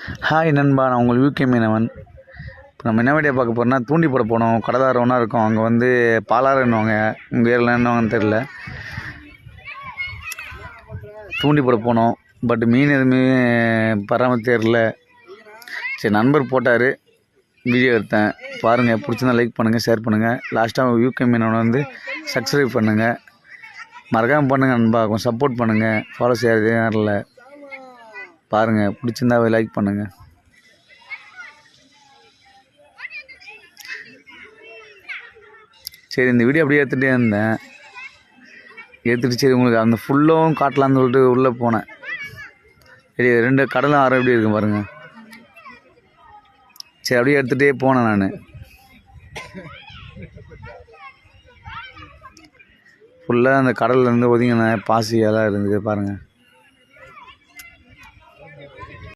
Hi நண்பா, நான் உங்கள் யூகே மீனவன். இப்போ நம்ம என்ன வீடியோ பார்க்க போகிறோம்னா, தூண்டி போட போனோம். கடதாரவனா இருக்கும், அங்கே வந்து பாலாறுன்னுவாங்க, உங்கள் ஏரியில் என்னவாங்கன்னு தெரில. தூண்டி போட போனோம், பட் மீன் எதுவுமே பராமரித்து தெரில. சரி, நண்பர் போட்டார், வீடியோ எடுத்தேன். பாருங்கள், பிடிச்சிருந்தா லைக் பண்ணுங்கள், ஷேர் பண்ணுங்கள். லாஸ்ட்டாக யூகே மீனவனை வந்து சப்ஸ்கிரைப் பண்ணுங்கள், மறக்காமல் பண்ணுங்கள் நண்பா. கொஞ்சம் சப்போர்ட் பண்ணுங்கள், ஃபாலோ செய்யறது யாரில்ல. பாருங்கள், பிடிச்சிருந்தா லைக் பண்ணுங்கள். சரி, இந்த வீடியோ அப்படியே எடுத்துகிட்டே இருந்தேன். சரி உங்களுக்கு அந்த ஃபுல்லும் காட்டலான்னு சொல்லிட்டு உள்ளே போனேன். சரி, 2 கடலும் ஆறு எப்படி இருக்கும் பாருங்கள். சரி, அப்படியே எடுத்துகிட்டே போனேன் நான். ஃபுல்லாக அந்த கடல்லேருந்து ஒதுங்கின பாசி எல்லாம் இருந்தது பாருங்கள்.